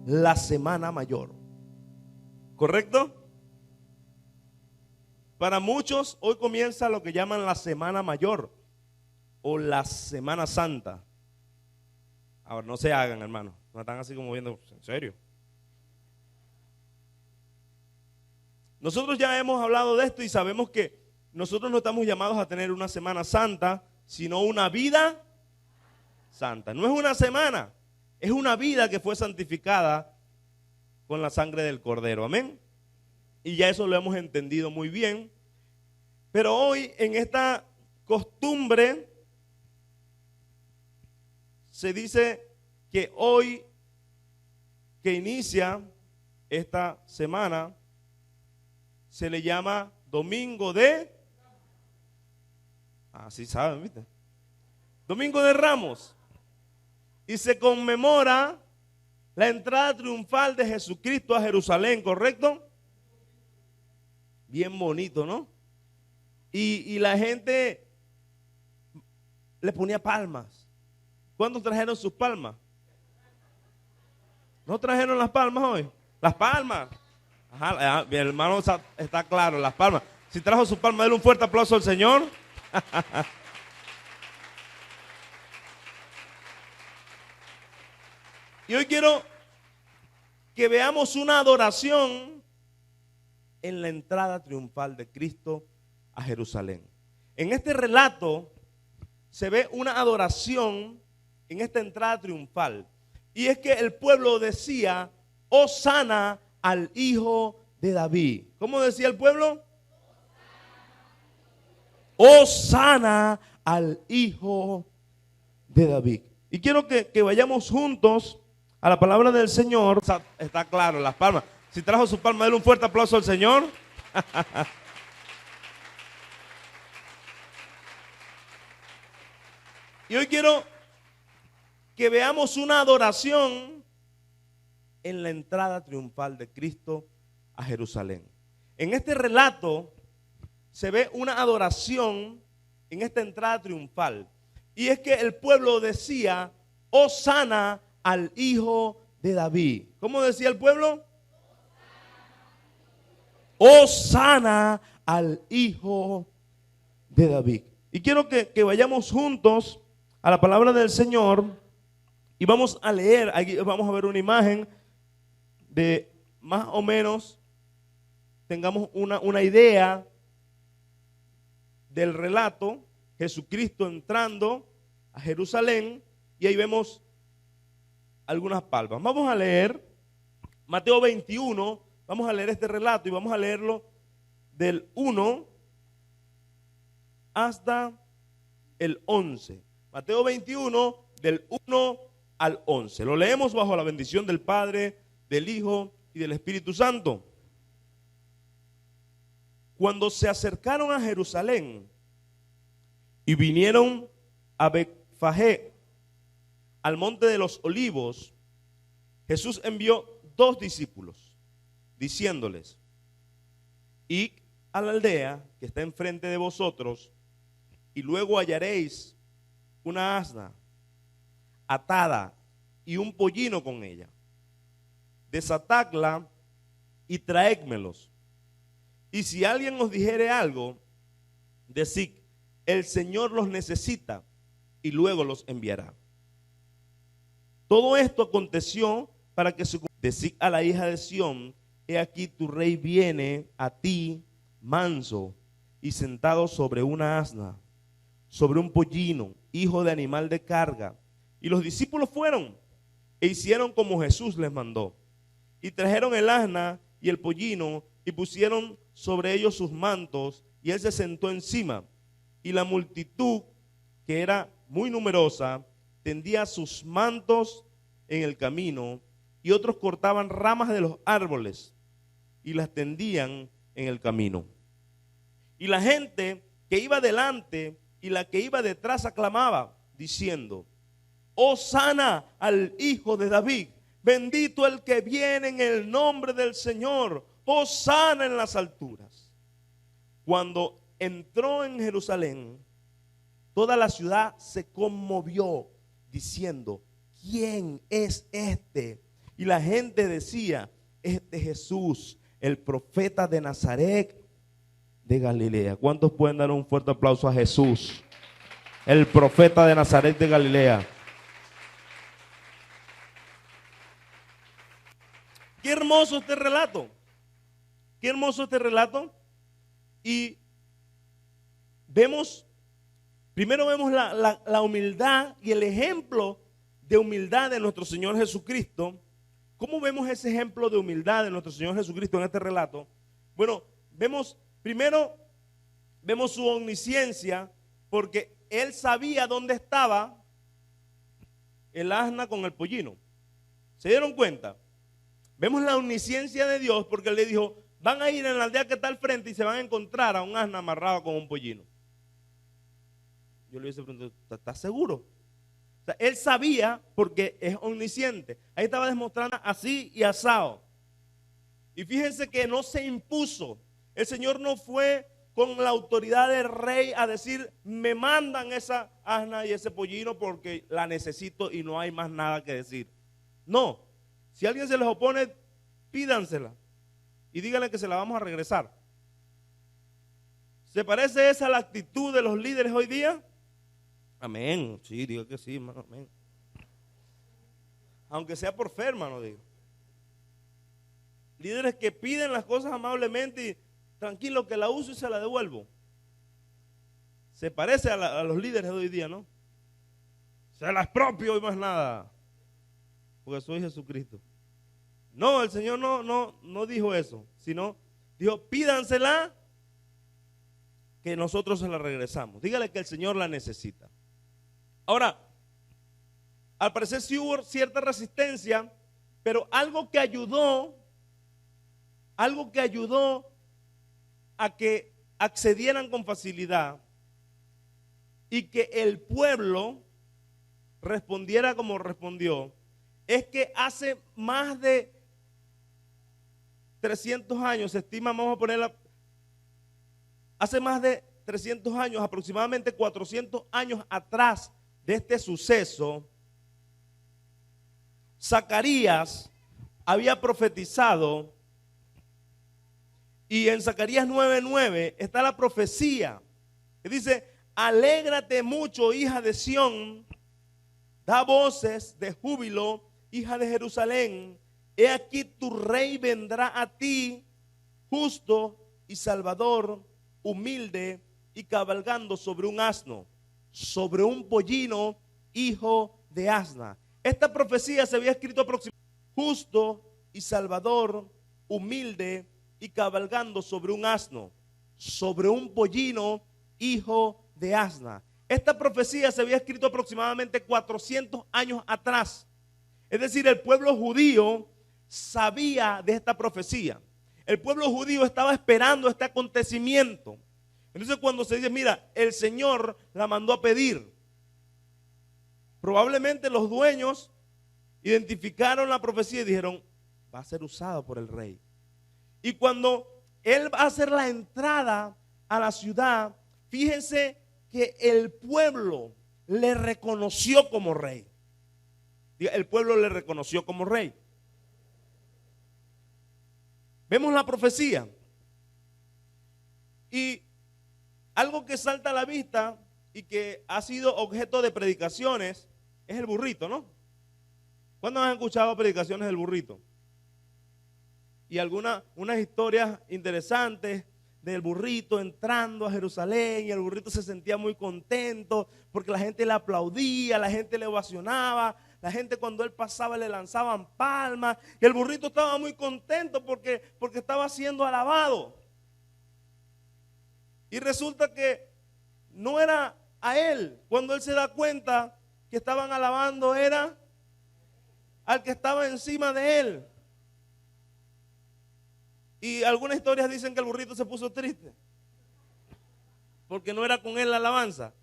la Semana Mayor. ¿Correcto? Para muchos hoy comienza lo que llaman la Semana Mayor o la Semana Santa. Ahora no se hagan, hermano, no están así como viendo, ¿en serio? Nosotros ya hemos hablado de esto y sabemos que nosotros no estamos llamados a tener una Semana Santa, sino una vida santa. No es una semana, es una vida que fue santificada con la sangre del Cordero. Amén. Y ya eso lo hemos entendido muy bien. Pero hoy en esta costumbre se dice que hoy que inicia esta semana se le llama Domingo de... Así saben, ¿viste? Domingo de Ramos. Y se conmemora la entrada triunfal de Jesucristo a Jerusalén, ¿correcto? Bien bonito, ¿no? Y la gente le ponía palmas. ¿Cuándo trajeron sus palmas? ¿No trajeron las palmas hoy? Las palmas. Ajá, mi hermano está claro, las palmas. Si trajo su palma, denle un fuerte aplauso al Señor. Y hoy quiero que veamos una adoración en la entrada triunfal de Cristo a Jerusalén. En este relato se ve una adoración en esta entrada triunfal. Y es que el pueblo decía, Hosana al Hijo de David. ¿Cómo decía el pueblo? Hosana al Hijo de David. Y quiero que vayamos juntos a la palabra del Señor. Está claro, las palmas. Si trajo su palma, denle un fuerte aplauso al Señor. Y hoy quiero que veamos una adoración en la entrada triunfal de Cristo a Jerusalén. En este relato se ve una adoración en esta entrada triunfal. Y es que el pueblo decía, Hosana al Hijo de David. ¿Cómo decía el pueblo? Hosana al Hijo de David. Y quiero que vayamos juntos a la palabra del Señor y vamos a leer, aquí vamos a ver una imagen de más o menos, tengamos una idea del relato, Jesucristo entrando a Jerusalén, y ahí vemos algunas palmas. Vamos a leer Mateo 21, vamos a leer este relato y vamos a leerlo del 1 hasta el 11. Mateo 21, del 1 al 11. Lo leemos bajo la bendición del Padre, del Hijo y del Espíritu Santo. Cuando se acercaron a Jerusalén y vinieron a Betfagé, al monte de los olivos, Jesús envió 2 discípulos, diciéndoles, id a la aldea que está enfrente de vosotros, y luego hallaréis una asna atada y un pollino con ella. Desatadla y traédmelos. Y si alguien os dijere algo, decid, el Señor los necesita, y luego los enviará. Todo esto aconteció para que se decid a la hija de Sión, he aquí tu rey viene a ti manso y sentado sobre una asna, sobre un pollino, hijo de animal de carga. Y los discípulos fueron e hicieron como Jesús les mandó. Y trajeron el asna y el pollino y pusieron sobre ellos sus mantos, y él se sentó encima. Y la multitud, que era muy numerosa, tendía sus mantos en el camino, y otros cortaban ramas de los árboles y las tendían en el camino. Y la gente que iba delante y la que iba detrás aclamaba, diciendo, Hosana al Hijo de David, bendito el que viene en el nombre del Señor, Hosana en las alturas. Cuando entró en Jerusalén, toda la ciudad se conmovió, diciendo, ¿quién es este? Y la gente decía, este Jesús, el profeta de Nazaret de Galilea. ¿Cuántos pueden dar un fuerte aplauso a Jesús, el profeta de Nazaret de Galilea? Qué hermoso este relato. Qué hermoso este relato. Y primero vemos la humildad y el ejemplo de humildad de nuestro Señor Jesucristo. ¿Cómo vemos ese ejemplo de humildad de nuestro Señor Jesucristo en este relato? Bueno, primero vemos su omnisciencia, porque Él sabía dónde estaba el asna con el pollino. ¿Se dieron cuenta? Vemos la omnisciencia de Dios, porque Él le dijo, van a ir en la aldea que está al frente y se van a encontrar a un asna amarrado con un pollino. Yo le hubiese preguntado, ¿estás seguro? O sea, Él sabía, porque es omnisciente. Ahí estaba demostrando así y asado. Y fíjense que no se impuso. El Señor no fue con la autoridad del rey a decir, me mandan esa asna y ese pollino porque la necesito y no hay más nada que decir. No, si alguien se les opone, pídansela y díganle que se la vamos a regresar. ¿Se parece esa a la actitud de los líderes hoy día? Amén, sí, digo que sí, hermano, amén. Aunque sea por fe, hermano, digo. Líderes que piden las cosas amablemente y tranquilo que la uso y se la devuelvo. Se parece a los líderes de hoy día, ¿no? Se la expropio y más nada, porque soy Jesucristo. No, el Señor no dijo eso, sino dijo, pídansela que nosotros se la regresamos. Dígale que el Señor la necesita. Ahora, al parecer sí hubo cierta resistencia, pero algo que ayudó a que accedieran con facilidad y que el pueblo respondiera como respondió, es que hace más de 300 años, se estima, vamos a ponerla, hace más de 300 años, aproximadamente 400 años atrás de este suceso, Zacarías había profetizado, y en Zacarías 9:9 está la profecía que dice, alégrate mucho, hija de Sión, da voces de júbilo, hija de Jerusalén, he aquí tu rey vendrá a ti, justo y salvador, humilde y cabalgando sobre un asno, sobre un pollino, hijo de asna. Esta profecía se había escrito aproximadamente, justo y salvador, humilde y cabalgando sobre un asno, sobre un pollino, hijo de asna. Esta profecía se había escrito aproximadamente 400 años atrás. Es decir, el pueblo judío sabía de esta profecía. El pueblo judío estaba esperando este acontecimiento. Entonces cuando se dice, mira, el Señor la mandó a pedir, probablemente los dueños identificaron la profecía y dijeron, va a ser usado por el rey. Y cuando él va a hacer la entrada a la ciudad, fíjense que el pueblo le reconoció como rey. El pueblo le reconoció como rey. Vemos la profecía. Y algo que salta a la vista y que ha sido objeto de predicaciones es el burrito, ¿no? ¿Cuándo han escuchado predicaciones del burrito? Y unas historias interesantes del burrito entrando a Jerusalén, y el burrito se sentía muy contento porque la gente le aplaudía, la gente le ovacionaba, la gente cuando él pasaba le lanzaban palmas, y el burrito estaba muy contento porque estaba siendo alabado. Y resulta que no era a él, cuando él se da cuenta que estaban alabando era al que estaba encima de él. Y algunas historias dicen que el burrito se puso triste porque no era con él la alabanza.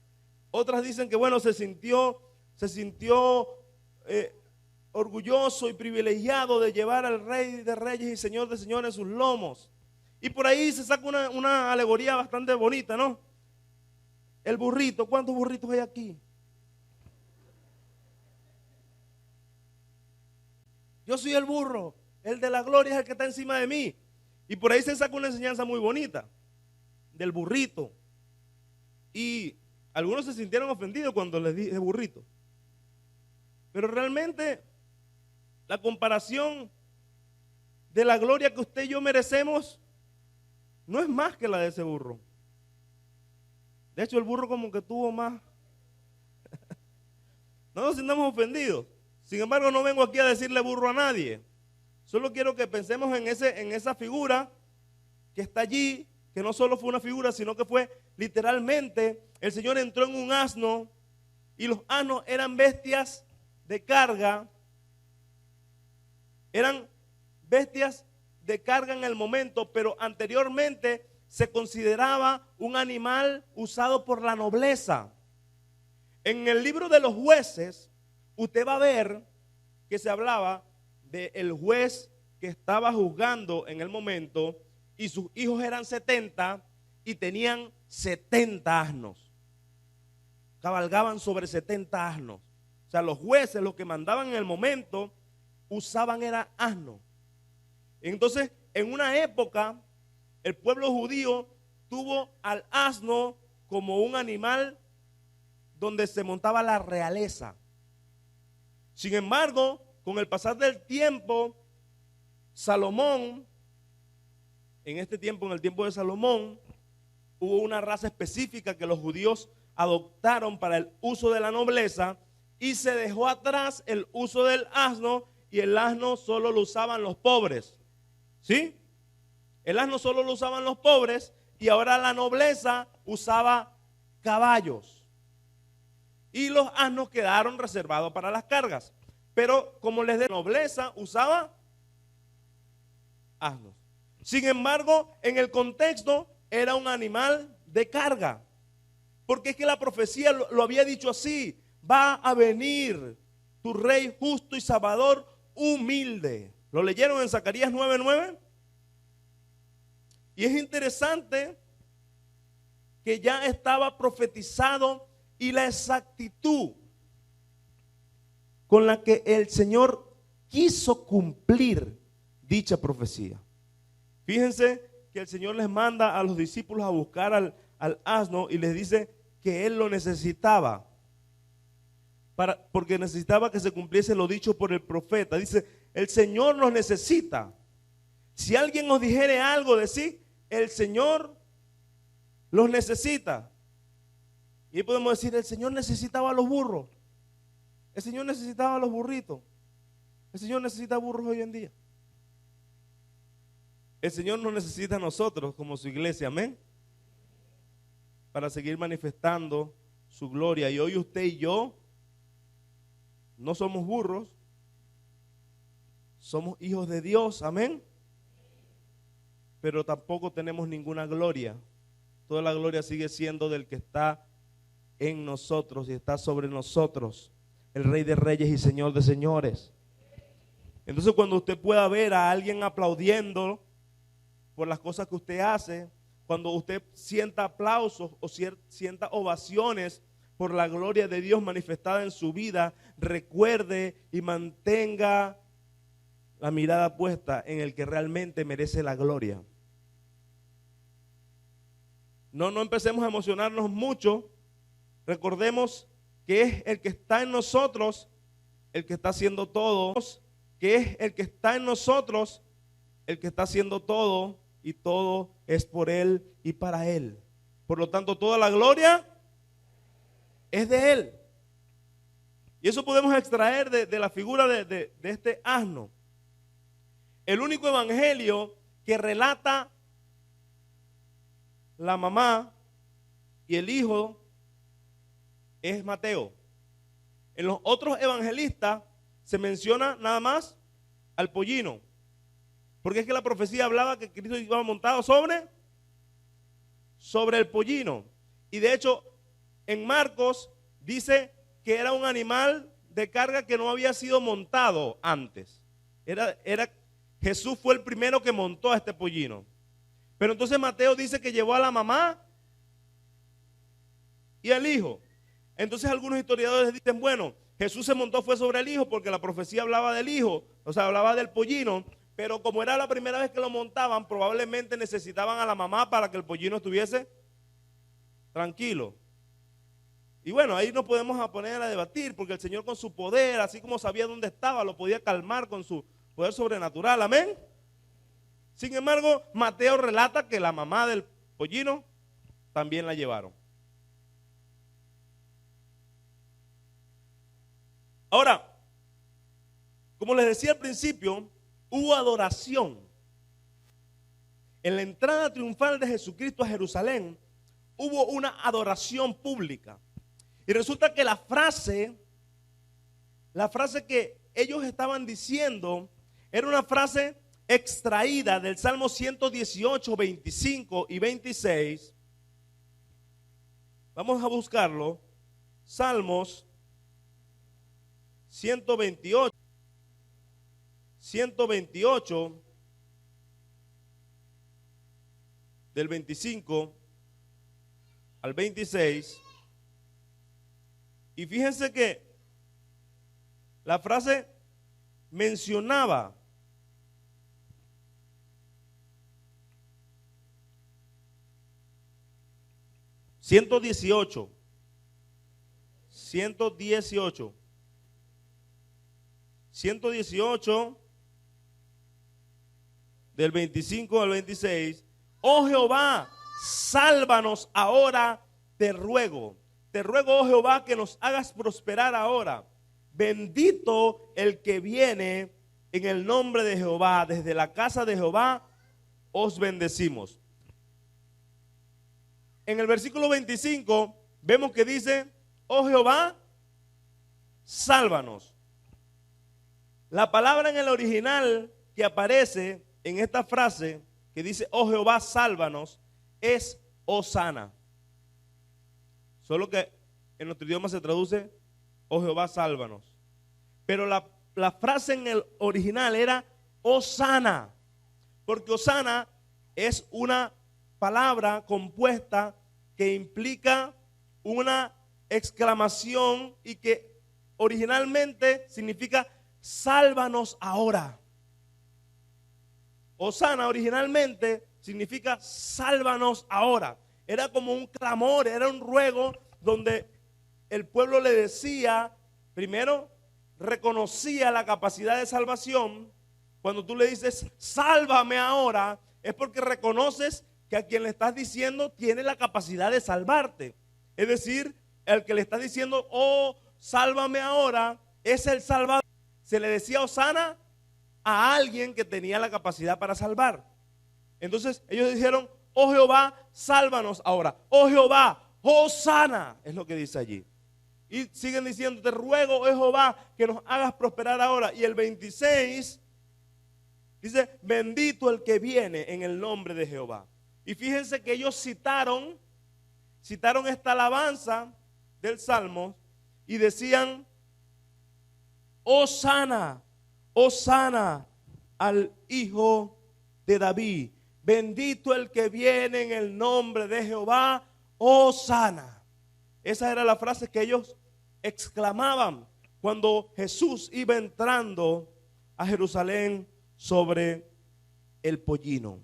Otras dicen que bueno, se sintió orgulloso y privilegiado de llevar al Rey de Reyes y Señor de Señores en sus lomos. Y por ahí se saca una alegoría bastante bonita, ¿no? El burrito, ¿cuántos burritos hay aquí? Yo soy el burro, el de la gloria es el que está encima de mí. Y por ahí se saca una enseñanza muy bonita del burrito. Y algunos se sintieron ofendidos cuando les dije burrito. Pero realmente la comparación de la gloria que usted y yo merecemos no es más que la de ese burro. De hecho, el burro como que tuvo más. No nos sintamos ofendidos. Sin embargo, no vengo aquí a decirle burro a nadie. Solo quiero que pensemos en esa figura que está allí, que no solo fue una figura, sino que fue literalmente, el Señor entró en un asno y los asnos eran bestias de carga. Eran bestias de carga en el momento, pero anteriormente se consideraba un animal usado por la nobleza. En el libro de los jueces, usted va a ver que se hablaba del juez que estaba juzgando en el momento y sus hijos eran 70 y tenían 70 asnos. Cabalgaban sobre 70 asnos. O sea, los jueces, los que mandaban en el momento, usaban era asno. Entonces, en una época, el pueblo judío tuvo al asno como un animal donde se montaba la realeza. Sin embargo, con el pasar del tiempo, Salomón, en el tiempo de Salomón, hubo una raza específica que los judíos adoptaron para el uso de la nobleza y se dejó atrás el uso del asno y el asno solo lo usaban los pobres. ¿Sí? El asno solo lo usaban los pobres y ahora la nobleza usaba caballos. Y los asnos quedaron reservados para las cargas. Pero como les de nobleza usaba asnos. Sin embargo, en el contexto era un animal de carga. Porque es que la profecía lo había dicho así: va a venir tu rey justo y salvador humilde. ¿Lo leyeron en Zacarías 9:9? Y es interesante que ya estaba profetizado y la exactitud con la que el Señor quiso cumplir dicha profecía. Fíjense que el Señor les manda a los discípulos a buscar al asno y les dice que Él lo necesitaba. Porque necesitaba que se cumpliese lo dicho por el profeta. Dice, el Señor nos necesita. Si alguien nos dijere algo, decir, el Señor los necesita. Y ahí podemos decir, el Señor necesitaba a los burros. El Señor necesitaba a los burritos. El Señor necesita burros hoy en día. El Señor nos necesita a nosotros como su iglesia, amén, para seguir manifestando su gloria. Y hoy usted y yo no somos burros, somos hijos de Dios, amén, pero tampoco tenemos ninguna gloria. Toda la gloria sigue siendo del que está en nosotros y está sobre nosotros, el Rey de Reyes y Señor de Señores. Entonces, cuando usted pueda ver a alguien aplaudiendo por las cosas que usted hace, cuando usted sienta aplausos o sienta ovaciones por la gloria de Dios manifestada en su vida, recuerde y mantenga la mirada puesta en el que realmente merece la gloria. No empecemos a emocionarnos mucho. Recordemos que es el que está en nosotros el que está haciendo todo, que es el que está en nosotros el que está haciendo todo, y todo es por Él y para Él. Por lo tanto, toda la gloria es de Él. Y eso podemos extraer de la figura de este asno. El único evangelio que relata la mamá y el hijo es Mateo. En los otros evangelistas se menciona nada más al pollino, porque es que la profecía hablaba que Cristo iba montado sobre el pollino. Y de hecho, en Marcos dice que era un animal de carga que no había sido montado antes. Jesús fue el primero que montó a este pollino. Pero entonces Mateo dice que llevó a la mamá y al hijo. Entonces algunos historiadores dicen, bueno, Jesús se montó fue sobre el hijo porque la profecía hablaba del hijo. O sea, hablaba del pollino, pero como era la primera vez que lo montaban, probablemente necesitaban a la mamá para que el pollino estuviese tranquilo. Y bueno, ahí nos podemos poner a debatir, porque el Señor con su poder, así como sabía dónde estaba, lo podía calmar con su poder sobrenatural. Amén. Sin embargo, Mateo relata que la mamá del pollino también la llevaron. Ahora, como les decía al principio, hubo adoración. En la entrada triunfal de Jesucristo a Jerusalén, hubo una adoración pública. Y resulta que la frase que ellos estaban diciendo era una frase extraída del Salmo 118, 25 y 26. Vamos a buscarlo. Salmos 128 del 25 al 26. Y fíjense que la frase mencionaba ciento dieciocho del 25 al 26. Oh Jehová, sálvanos ahora, te ruego, oh Jehová, que nos hagas prosperar ahora. Bendito el que viene en el nombre de Jehová. Desde la casa de Jehová os bendecimos. En el versículo 25 vemos que dice, oh Jehová, sálvanos. La palabra en el original que aparece en esta frase que dice, oh Jehová, sálvanos, es Hosana. Solo que en nuestro idioma se traduce, oh Jehová, sálvanos. Pero la frase en el original era Hosana, porque Hosana es una palabra compuesta que implica una exclamación y que originalmente significa sálvanos ahora. Hosana originalmente significa sálvanos ahora. Era como un clamor, era un ruego donde el pueblo le decía, primero reconocía la capacidad de salvación. Cuando tú le dices sálvame ahora, es porque reconoces que a quien le estás diciendo tiene la capacidad de salvarte. Es decir, el que le está diciendo, oh, sálvame ahora, es el Salvador. Se le decía Hosana a alguien que tenía la capacidad para salvar. Entonces ellos dijeron, oh Jehová, sálvanos ahora. Oh Jehová, Hosana, es lo que dice allí. Y siguen diciendo, te ruego, oh Jehová, que nos hagas prosperar ahora. Y el 26 dice, bendito el que viene en el nombre de Jehová. Y fíjense que ellos citaron esta alabanza del Salmo y decían, Hosana, Hosana al Hijo de David. Bendito el que viene en el nombre de Jehová, Hosana. Esa era la frase que ellos exclamaban cuando Jesús iba entrando a Jerusalén sobre el pollino.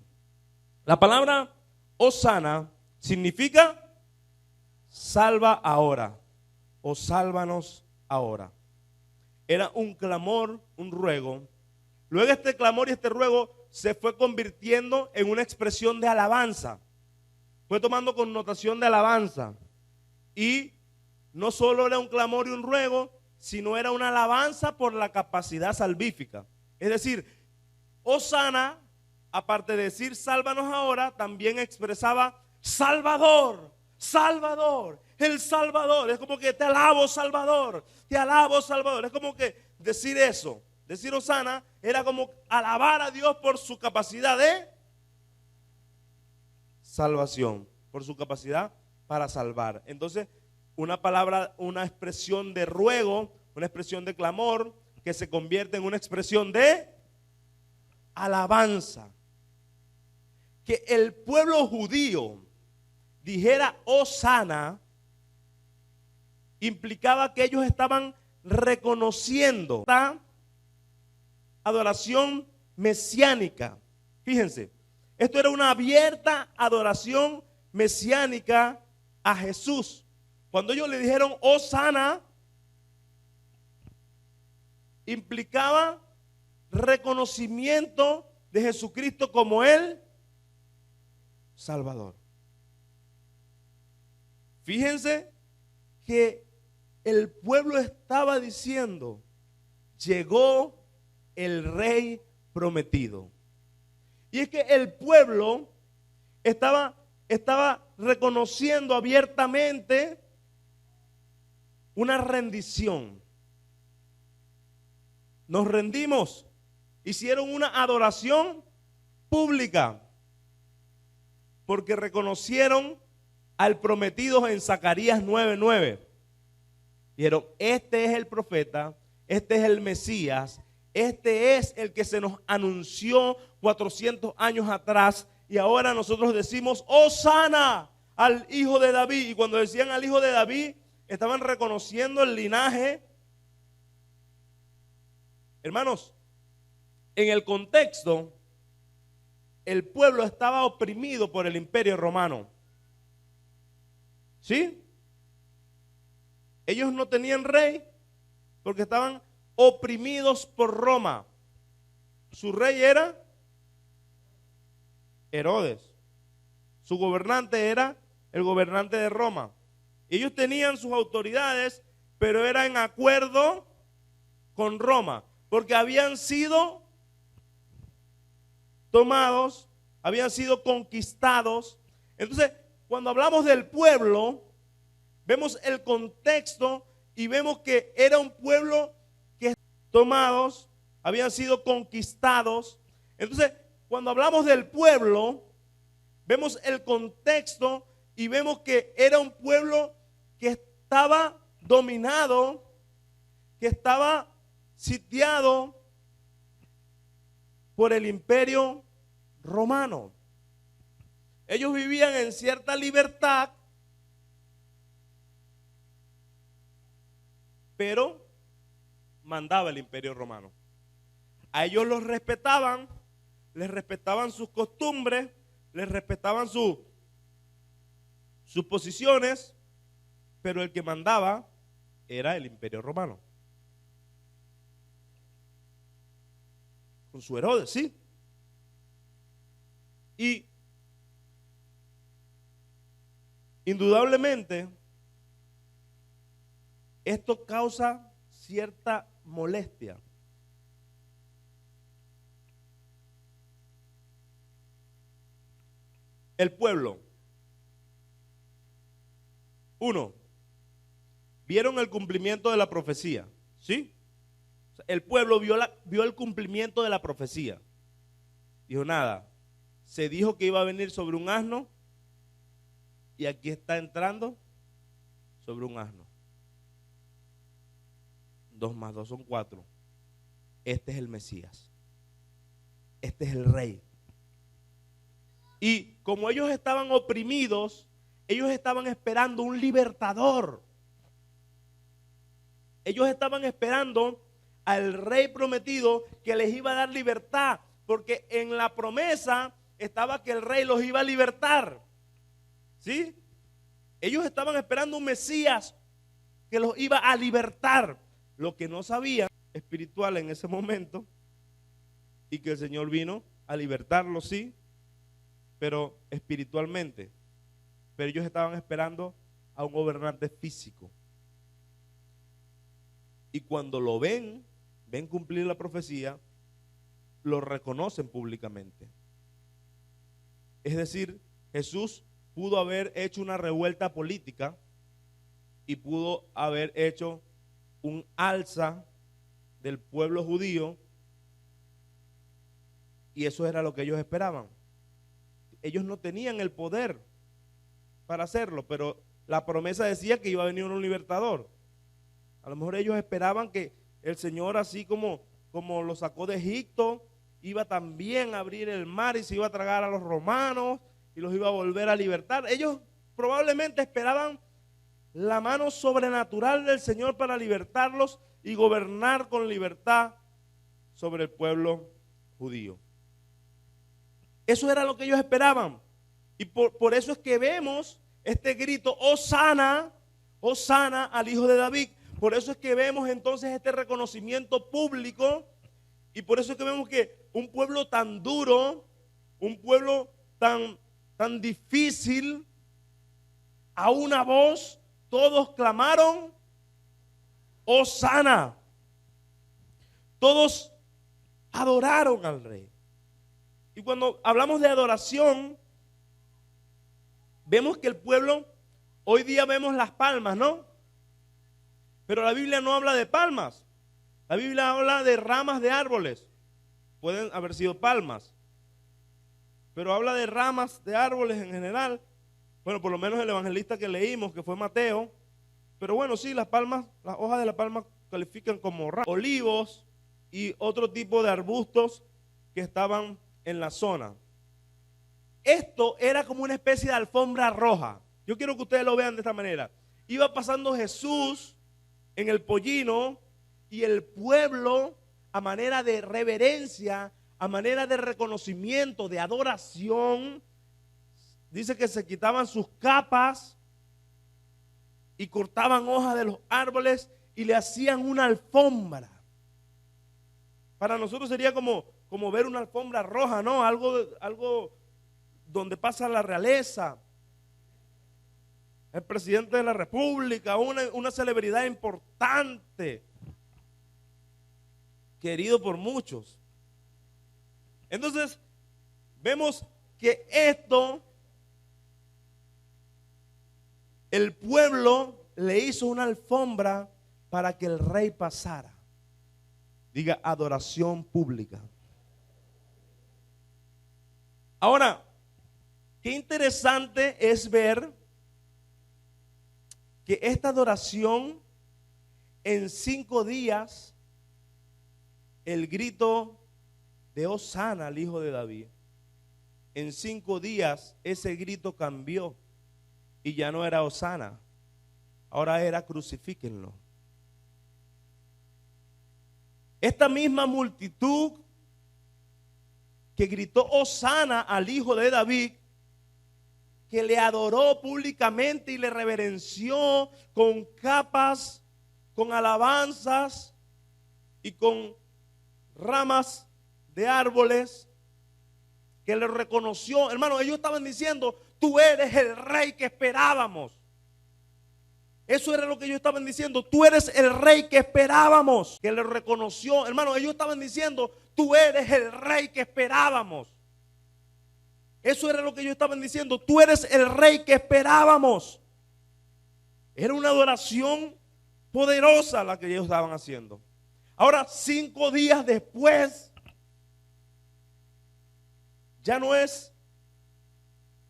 La palabra Hosana significa salva ahora o sálvanos ahora. Era un clamor, un ruego. Luego este clamor y este ruego se fue convirtiendo en una expresión de alabanza. Fue tomando connotación de alabanza. Y no solo era un clamor y un ruego, sino era una alabanza por la capacidad salvífica. Es decir, Hosana, aparte de decir sálvanos ahora, también expresaba Salvador, Salvador, el Salvador. Es como que te alabo, Salvador, te alabo, Salvador. Es como que decir eso, decir Hosana, era como alabar a Dios por su capacidad de salvación, por su capacidad para salvar. Entonces, una palabra, una expresión de ruego, una expresión de clamor, que se convierte en una expresión de alabanza. Que el pueblo judío dijera Hosana implicaba que ellos estaban reconociendo adoración mesiánica. Fíjense, esto era una abierta adoración mesiánica a Jesús. Cuando ellos le dijeron Hosana, implicaba reconocimiento de Jesucristo como el Salvador. Fíjense que el pueblo estaba diciendo, llegó el rey prometido. Y es que el pueblo estaba reconociendo abiertamente una rendición. Nos rendimos. Hicieron una adoración pública porque reconocieron al prometido en Zacarías 9:9. Dijeron, este es el profeta, este es el Mesías, este es el que se nos anunció 400 años atrás y ahora nosotros decimos, Hosana al hijo de David. Y cuando decían al hijo de David, estaban reconociendo el linaje. Hermanos, en el contexto, el pueblo estaba oprimido por el imperio romano. ¿Sí? Ellos no tenían rey porque estaban oprimidos por Roma. Su rey era Herodes. Su gobernante era el gobernante de Roma. Ellos tenían sus autoridades, pero era en acuerdo con Roma, porque habían sido tomados, habían sido conquistados. Entonces, cuando hablamos del pueblo, vemos el contexto y vemos que era un pueblo que tomados, habían sido conquistados. Entonces, cuando hablamos del pueblo, vemos el contexto y vemos que era un pueblo que estaba dominado, que estaba sitiado por el imperio romano. Ellos vivían en cierta libertad, pero mandaba el imperio romano. A ellos los respetaban, les respetaban sus costumbres, les respetaban sus posiciones, pero el que mandaba era el imperio romano. Con su Herodes, sí. Y indudablemente esto causa cierta molestia. El pueblo. Uno, vieron el cumplimiento de la profecía, ¿sí? El pueblo vio el cumplimiento de la profecía. Dijo, nada, se dijo que iba a venir sobre un asno y aquí está entrando sobre un asno. 2 más 2 son 4. Este es el Mesías. Este es el rey. Y como ellos estaban oprimidos, ellos estaban esperando un libertador. Ellos estaban esperando al rey prometido que les iba a dar libertad, porque en la promesa estaba que el rey los iba a libertar. ¿Sí? Ellos estaban esperando un Mesías que los iba a libertar. Lo que no sabían espiritual en ese momento, y que el Señor vino a libertarlos, sí, pero espiritualmente. Pero ellos estaban esperando a un gobernante físico. Y cuando lo ven cumplir la profecía, lo reconocen públicamente. Es decir, Jesús pudo haber hecho una revuelta política y pudo haber hecho un alza del pueblo judío, y eso era lo que ellos esperaban. Ellos no tenían el poder para hacerlo, pero la promesa decía que iba a venir un libertador. A lo mejor ellos esperaban que el Señor, así como lo sacó de Egipto, iba también a abrir el mar y se iba a tragar a los romanos y los iba a volver a libertar. Ellos probablemente esperaban la mano sobrenatural del Señor para libertarlos y gobernar con libertad sobre el pueblo judío. Eso era lo que ellos esperaban. Y por eso es que vemos este grito, Hosana, Hosana al Hijo de David. Por eso es que vemos entonces este reconocimiento público. Y por eso es que vemos que un pueblo tan duro, un pueblo tan difícil, a una voz, todos clamaron, Hosana. Todos adoraron al rey. Y cuando hablamos de adoración, vemos que el pueblo, hoy día vemos las palmas, ¿no? Pero la Biblia no habla de palmas. La Biblia habla de ramas de árboles. Pueden haber sido palmas, pero habla de ramas de árboles en general. Bueno, por lo menos el evangelista que leímos, que fue Mateo. Pero bueno, sí, las palmas, las hojas de la palma califican como ramas, olivos y otro tipo de arbustos que estaban en la zona. Esto era como una especie de alfombra roja. Yo quiero que ustedes lo vean de esta manera. Iba pasando Jesús en el pollino y el pueblo, a manera de reverencia, a manera de reconocimiento, de adoración, dice que se quitaban sus capas y cortaban hojas de los árboles y le hacían una alfombra. Para nosotros sería como ver una alfombra roja, ¿no? Algo donde pasa la realeza, el presidente de la república, una celebridad importante, querido por muchos. Entonces, vemos que esto, el pueblo le hizo una alfombra para que el rey pasara. Diga, adoración pública. Ahora, qué interesante es ver que esta adoración en 5 días, el grito de Hosana al Hijo de David, en 5 días ese grito cambió y ya no era Hosana, ahora era crucifíquenlo. Esta misma multitud que gritó Hosana al Hijo de David, que le adoró públicamente y le reverenció con capas, con alabanzas y con ramas de árboles, que le reconoció. Hermano, ellos estaban diciendo, tú eres el rey que esperábamos. Eso era lo que ellos estaban diciendo, tú eres el rey que esperábamos. Que le reconoció. Hermano, ellos estaban diciendo, tú eres el rey que esperábamos. Eso era lo que ellos estaban diciendo, tú eres el rey que esperábamos. Era una adoración poderosa la que ellos estaban haciendo. Ahora, 5 días después, ya no es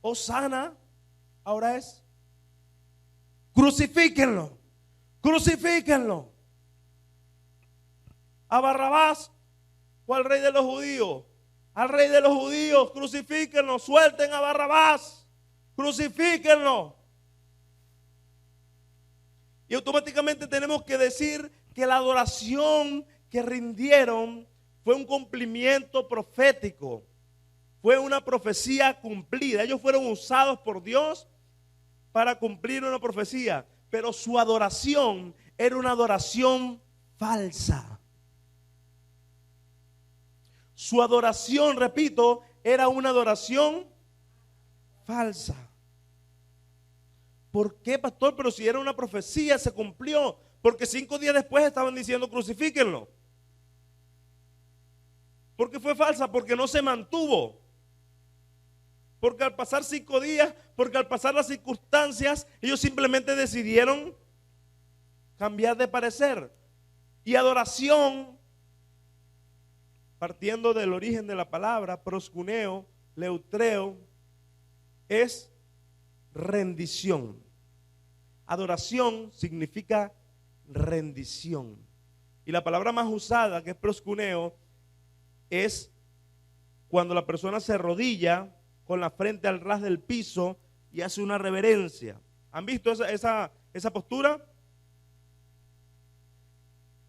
Hosana, ahora es crucifíquenlo, crucifíquenlo. A Barrabás o al rey de los judíos. Al rey de los judíos, crucifíquenlo, suelten a Barrabás, crucifíquenlo. Y automáticamente tenemos que decir que la adoración que rindieron fue un cumplimiento profético, fue una profecía cumplida. Ellos fueron usados por Dios para cumplir una profecía, pero su adoración era una adoración falsa. Su adoración, repito, era una adoración falsa. ¿Por qué, pastor? Pero si era una profecía, se cumplió. Porque 5 días después estaban diciendo crucifíquenlo. ¿Por qué fue falsa? Porque no se mantuvo. Porque al pasar 5 días, porque al pasar las circunstancias, ellos simplemente decidieron cambiar de parecer. Y adoración, partiendo del origen de la palabra, proskuneo, leutreo, es rendición. Adoración significa rendición. Y la palabra más usada, que es proskuneo, es cuando la persona se arrodilla con la frente al ras del piso y hace una reverencia. ¿Han visto esa postura?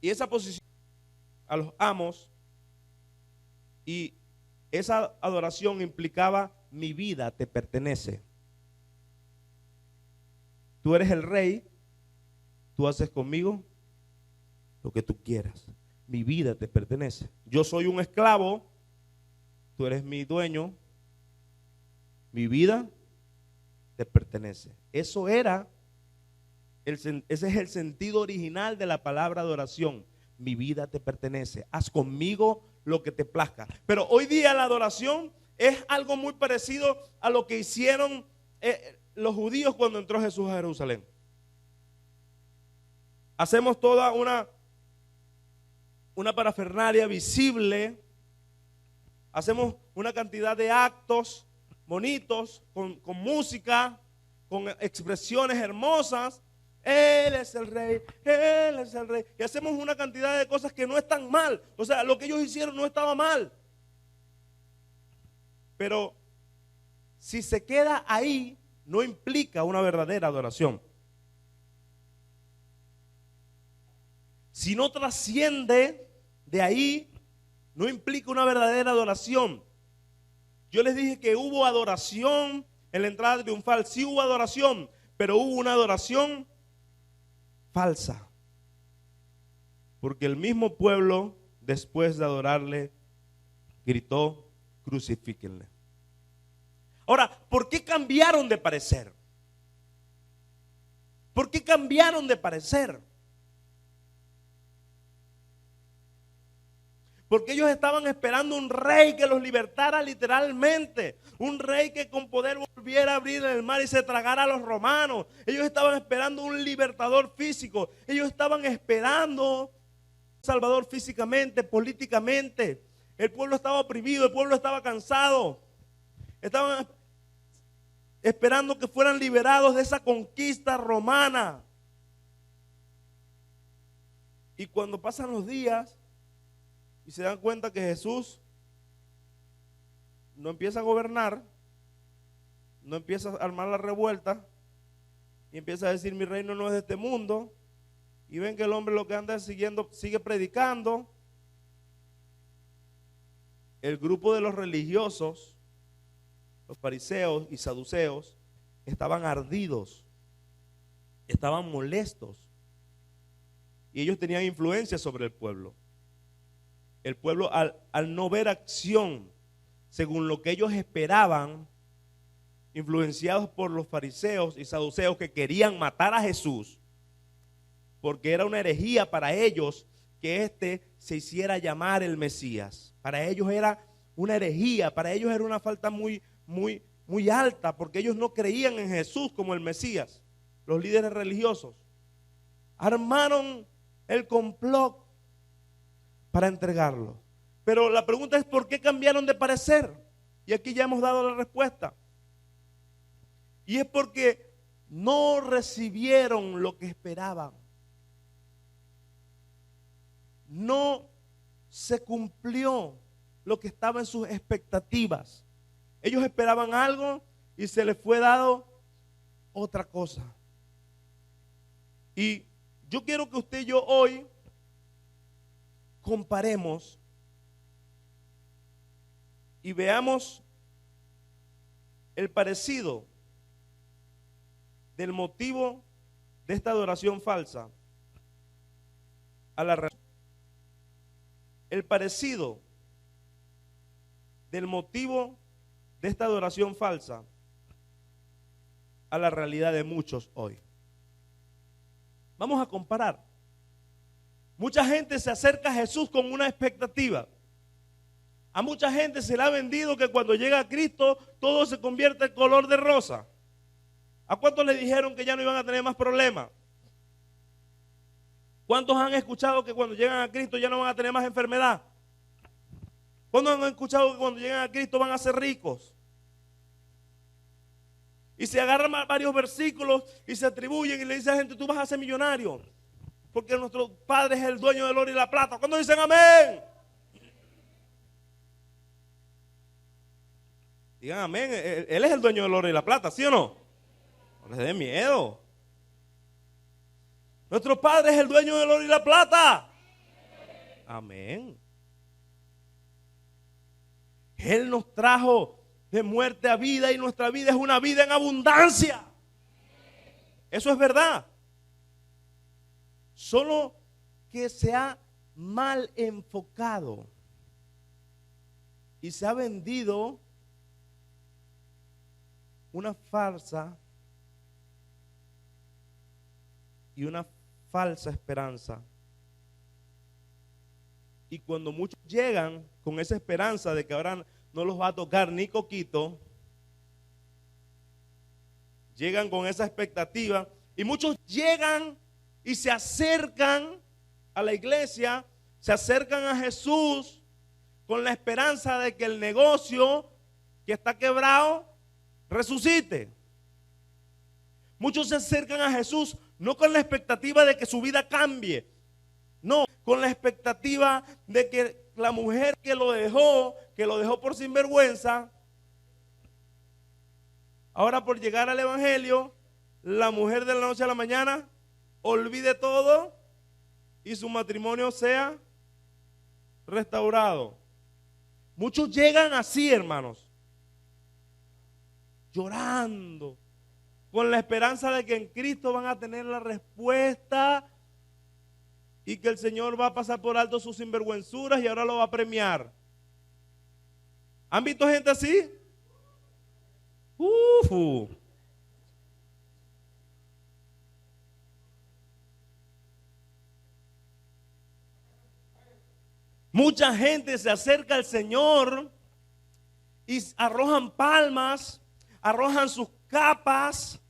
Y esa posición a los amos Y esa adoración implicaba: mi vida te pertenece. Tú eres el rey, tú haces conmigo lo que tú quieras. Mi vida te pertenece. Yo soy un esclavo, tú eres mi dueño, mi vida te pertenece. Ese es el sentido original de la palabra adoración. Mi vida te pertenece, haz conmigo lo que te plazca. Pero hoy día la adoración es algo muy parecido a lo que hicieron los judíos cuando entró Jesús a Jerusalén. Hacemos toda una parafernalia visible, hacemos una cantidad de actos bonitos, con música, con expresiones hermosas. Él es el rey, Él es el rey. Y hacemos una cantidad de cosas que no están mal. O sea, lo que ellos hicieron no estaba mal. Pero si se queda ahí, no implica una verdadera adoración. Si no trasciende de ahí, no implica una verdadera adoración. Yo les dije que hubo adoración en la entrada triunfal. Sí hubo adoración, pero hubo una adoración falsa. Porque el mismo pueblo, después de adorarle, gritó: crucifíquenle. Ahora, ¿por qué cambiaron de parecer? ¿Por qué cambiaron de parecer? Porque ellos estaban esperando un rey que los libertara literalmente. Un rey que con poder volviera a abrir el mar y se tragara a los romanos. Ellos estaban esperando un libertador físico. Ellos estaban esperando un salvador físicamente, políticamente. El pueblo estaba oprimido, el pueblo estaba cansado. Estaban esperando que fueran liberados de esa conquista romana. Y cuando pasan los días y se dan cuenta que Jesús no empieza a gobernar, no empieza a armar la revuelta y empieza a decir: mi reino no es de este mundo, y ven que el hombre lo que anda siguiendo, sigue predicando, el grupo de los religiosos, los fariseos y saduceos, estaban ardidos, estaban molestos, y ellos tenían influencia sobre el pueblo. El pueblo, al no ver acción según lo que ellos esperaban, influenciados por los fariseos y saduceos que querían matar a Jesús, porque era una herejía para ellos que éste se hiciera llamar el Mesías. Para ellos era una herejía, para ellos era una falta muy alta, porque ellos no creían en Jesús como el Mesías. Los líderes religiosos armaron el complot para entregarlo. Pero la pregunta es: ¿por qué cambiaron de parecer? Y aquí ya hemos dado la respuesta. Y es porque no recibieron lo que esperaban. No se cumplió lo que estaba en sus expectativas. Ellos esperaban algo y se les fue dado otra cosa. Y yo quiero que usted y yo hoy comparemos y veamos el parecido del motivo de esta adoración falsa a la realidad. El parecido del motivo de esta adoración falsa a la realidad de muchos hoy. Vamos a comparar. Mucha gente se acerca a Jesús con una expectativa. A mucha gente se le ha vendido que cuando llega a Cristo todo se convierte en color de rosa. ¿A cuántos le dijeron que ya no iban a tener más problemas? ¿Cuántos han escuchado que cuando llegan a Cristo ya no van a tener más enfermedad? ¿Cuántos han escuchado que cuando llegan a Cristo van a ser ricos? Y se agarran varios versículos y se atribuyen y le dicen a la gente: tú vas a ser millonario, porque nuestro Padre es el dueño del oro y la plata. ¿Cuándo dicen amén? Digan amén. Él es el dueño del oro y la plata, ¿sí o no? No les dé miedo. Nuestro Padre es el dueño del oro y la plata. Amén. Él nos trajo de muerte a vida y nuestra vida es una vida en abundancia. Eso es verdad. Solo que se ha mal enfocado y se ha vendido una farsa y una falsa esperanza. Y cuando muchos llegan con esa esperanza de que ahora no los va a tocar ni coquito, llegan con esa expectativa y muchos llegan y se acercan a la iglesia, se acercan a Jesús con la esperanza de que el negocio que está quebrado resucite. Muchos se acercan a Jesús no con la expectativa de que su vida cambie, no, con la expectativa de que la mujer que lo dejó por sinvergüenza, ahora por llegar al evangelio, la mujer de la noche a la mañana olvide todo y su matrimonio sea restaurado. Muchos llegan así, hermanos, llorando, con la esperanza de que en Cristo van a tener la respuesta y que el Señor va a pasar por alto sus sinvergüenzuras y ahora lo va a premiar. ¿Han visto gente así? Mucha gente se acerca al Señor y arrojan palmas, arrojan sus capas,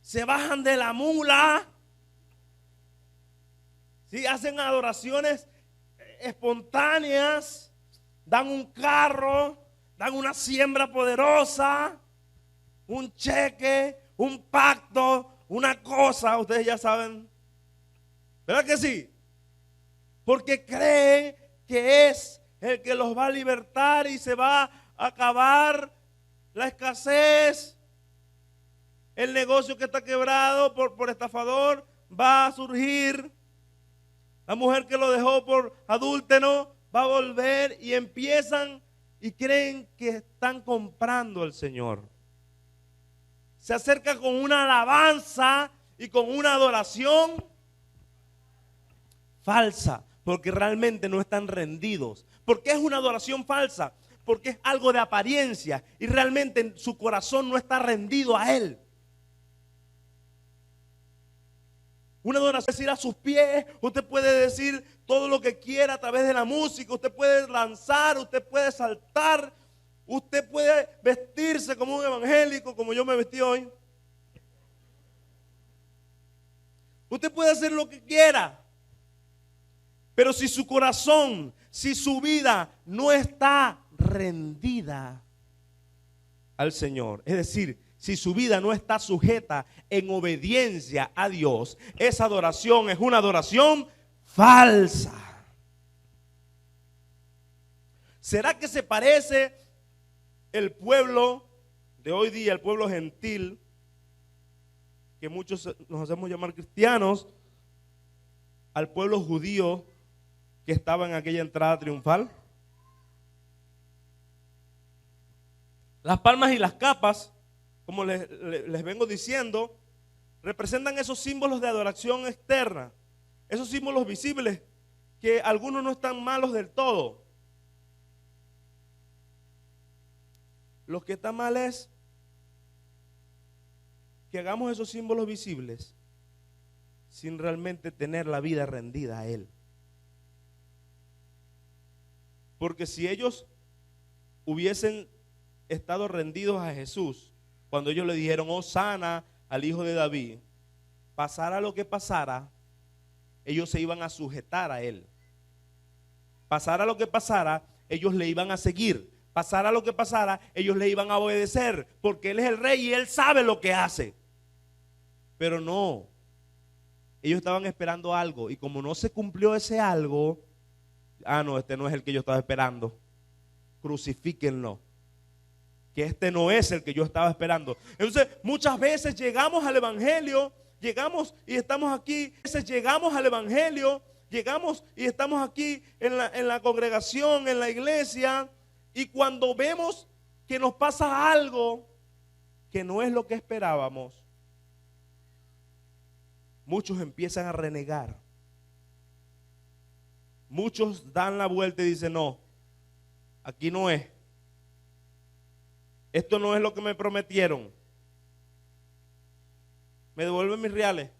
se bajan de la mula, ¿sí? Hacen adoraciones espontáneas, dan un carro, dan una siembra poderosa, un cheque, un pacto, una cosa, ustedes ya saben, ¿verdad que sí? Porque creen que es el que los va a libertar y se va a acabar la escasez. El negocio que está quebrado por estafador va a surgir. La mujer que lo dejó por adúltero va a volver y empiezan y creen que están comprando al Señor. Se acerca con una alabanza y con una adoración falsa, porque realmente no están rendidos. ¿Por qué es una adoración falsa? Porque es algo de apariencia y realmente su corazón no está rendido a Él. Una adoración es decir a sus pies, usted puede decir todo lo que quiera a través de la música, usted puede lanzar, usted puede saltar, usted puede vestirse como un evangélico, como yo me vestí hoy. Usted puede hacer lo que quiera. Pero si su corazón, si su vida no está rendida al Señor, es decir, si su vida no está sujeta en obediencia a Dios, esa adoración es una adoración falsa. ¿Será que se parece el pueblo de hoy día, el pueblo gentil, que muchos nos hacemos llamar cristianos, al pueblo judío que estaba en aquella entrada triunfal? Las palmas y las capas, como les vengo diciendo, representan esos símbolos de adoración externa, esos símbolos visibles que algunos no están malos del todo. Lo que está mal es que hagamos esos símbolos visibles sin realmente tener la vida rendida a Él. Porque si ellos hubiesen estado rendidos a Jesús, cuando ellos le dijeron, oh sana al hijo de David, pasara lo que pasara, ellos se iban a sujetar a Él. Pasara lo que pasara, ellos le iban a seguir. Pasara lo que pasara, ellos le iban a obedecer, porque Él es el rey y Él sabe lo que hace. Pero no, ellos estaban esperando algo y como no se cumplió ese algo, no, este no es el que yo estaba esperando, crucifíquenlo, que este no es el que yo estaba esperando. Entonces muchas veces llegamos al evangelio, llegamos y estamos aquí, a veces llegamos al evangelio llegamos y estamos aquí en la congregación, en la iglesia, y cuando vemos que nos pasa algo que no es lo que esperábamos, muchos empiezan a renegar. Muchos dan la vuelta y dicen, no, aquí no es. Esto no es lo que me prometieron. Me devuelven mis reales.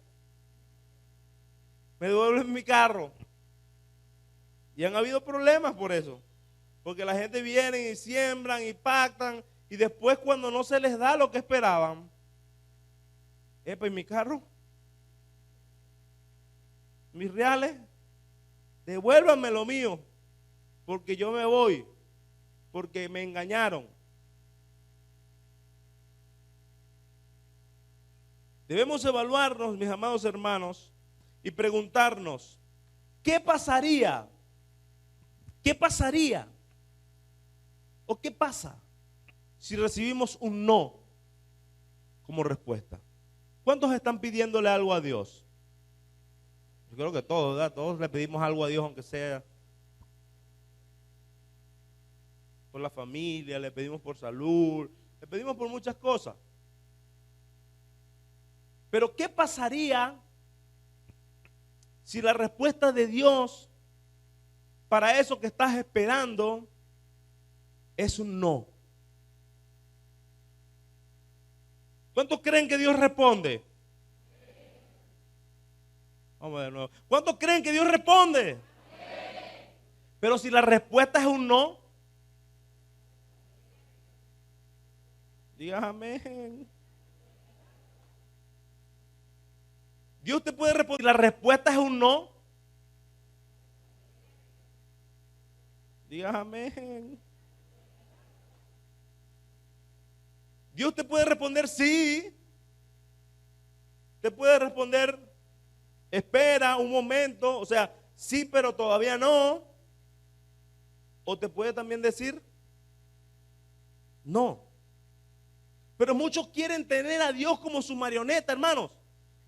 Me devuelven mi carro. Y han habido problemas por eso. Porque la gente viene y siembran y pactan. Y después cuando no se les da lo que esperaban. ¿Y mi carro? ¿Mis reales? Devuélvanme lo mío. Porque yo me voy. Porque me engañaron. Debemos evaluarnos, mis amados hermanos, y preguntarnos, ¿qué pasaría? ¿Qué pasaría? ¿O qué pasa si recibimos un no como respuesta? ¿Cuántos están pidiéndole algo a Dios? Yo creo que todos, ¿verdad? Todos le pedimos algo a Dios, aunque sea por la familia, le pedimos por salud, le pedimos por muchas cosas. Pero ¿qué pasaría si la respuesta de Dios para eso que estás esperando es un no? ¿Cuántos creen que Dios responde? Vamos de nuevo. ¿Cuántos creen que Dios responde? Pero si la respuesta es un no, digas amén. Dios te puede responder. Si la respuesta es un no, digas amén. Dios te puede responder sí. Te puede responder espera un momento, o sea, sí, pero todavía no. O te puede también decir no. Pero muchos quieren tener a Dios como su marioneta, hermanos.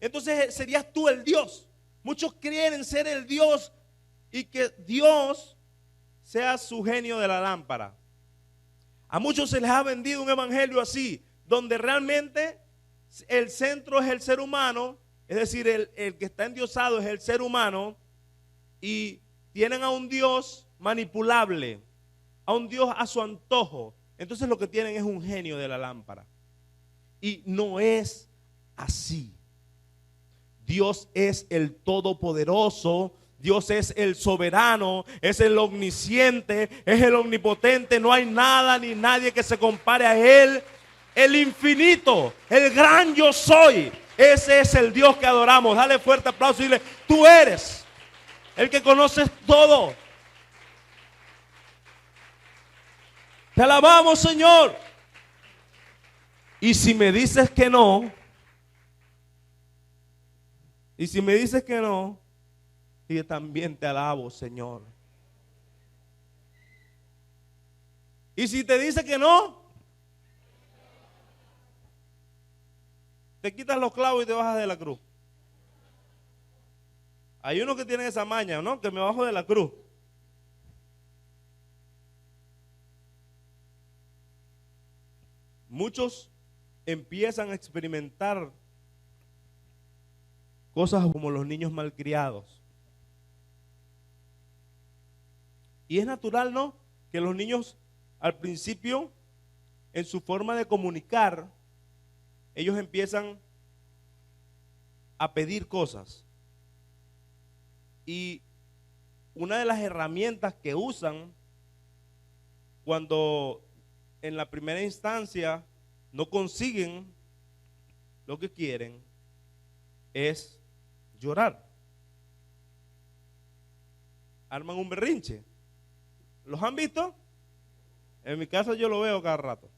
Entonces serías tú el Dios. Muchos quieren ser el Dios y que Dios sea su genio de la lámpara. A muchos se les ha vendido un evangelio así, donde realmente el centro es el ser humano, es decir, el que está endiosado es el ser humano, y tienen a un Dios manipulable, a un Dios a su antojo. Entonces lo que tienen es un genio de la lámpara. Y no es así. Dios es el todopoderoso, Dios es el soberano, es el omnisciente, es el omnipotente. No hay nada ni nadie que se compare a Él. El infinito, el gran yo soy. Ese es el Dios que adoramos. Dale fuerte aplauso y dile, tú eres el que conoces todo. Te alabamos, Señor. Y si me dices que no, y también te alabo, Señor. Y si te dice que no, te quitas los clavos y te bajas de la cruz. Hay unos que tienen esa maña, ¿no? Que me bajo de la cruz. Muchos empiezan a experimentar cosas como los niños malcriados. Y es natural, ¿no? Que los niños al principio, en su forma de comunicar, ellos empiezan a pedir cosas. Y una de las herramientas que usan cuando en la primera instancia no consiguen lo que quieren es llorar. Arman un berrinche. ¿Los han visto? En mi casa yo lo veo cada rato.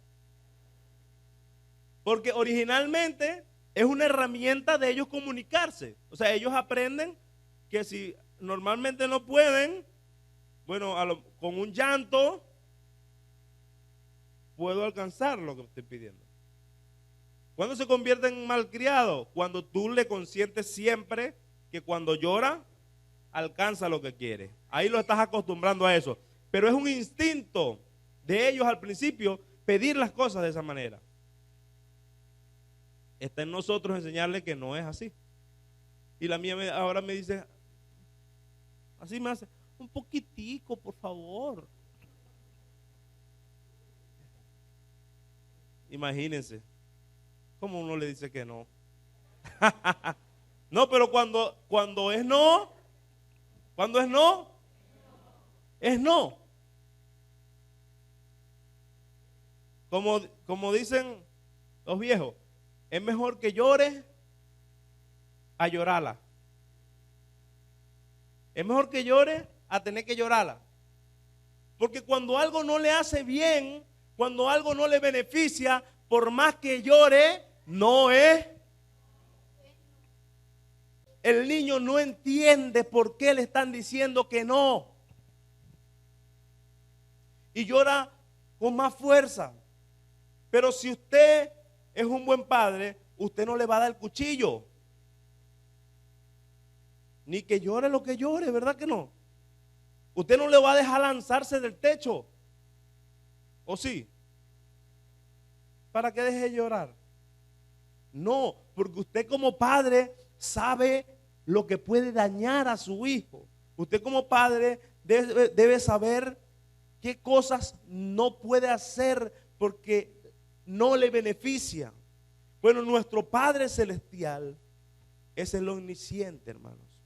Porque originalmente es una herramienta de ellos comunicarse. O sea, ellos aprenden que si normalmente no pueden, bueno, con un llanto puedo alcanzar lo que estoy pidiendo. ¿Cuándo se convierte en malcriado? Cuando tú le consientes siempre que cuando llora, alcanza lo que quiere. Ahí lo estás acostumbrando a eso. Pero es un instinto de ellos al principio pedir las cosas de esa manera. Está en nosotros enseñarle que no es así. Y la mía ahora me dice, así me hace, un poquitico, por favor. Imagínense, ¿cómo uno le dice que no? No, pero cuando es no, cuando es no, es no. Como dicen los viejos, es mejor que llore a llorarla. Es mejor que llore a tener que llorarla. Porque cuando algo no le hace bien, cuando algo no le beneficia, por más que llore, no es. El niño no entiende por qué le están diciendo que no. Y llora con más fuerza. Pero si usted es un buen padre, usted no le va a dar el cuchillo. Ni que llore lo que llore, ¿verdad que no? Usted no le va a dejar lanzarse del techo. ¿O sí? ¿Para que deje de llorar? No, porque usted como padre sabe lo que puede dañar a su hijo. Usted como padre debe saber qué cosas no puede hacer porque no le beneficia. Bueno, nuestro Padre Celestial es el omnisciente, hermanos.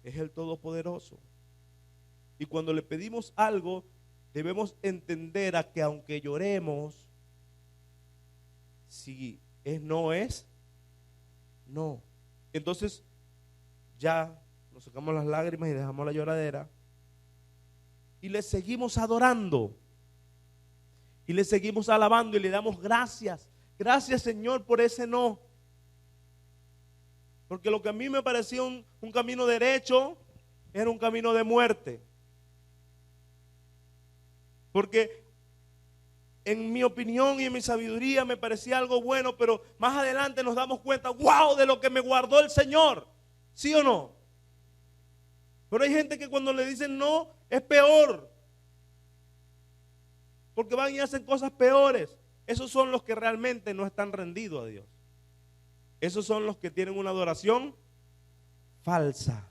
Es el Todopoderoso. Y cuando le pedimos algo, debemos entender a que aunque lloremos, si es no es, no. Entonces ya nos sacamos las lágrimas y dejamos la lloradera y le seguimos adorando y le seguimos alabando y le damos gracias. Gracias, Señor, por ese no. Porque lo que a mí me parecía un camino derecho era un camino de muerte. Porque en mi opinión y en mi sabiduría me parecía algo bueno, pero más adelante nos damos cuenta, wow, de lo que me guardó el Señor. ¿Sí o no? Pero hay gente que cuando le dicen no, es peor. Porque van y hacen cosas peores. Esos son los que realmente no están rendidos a Dios. Esos son los que tienen una adoración falsa.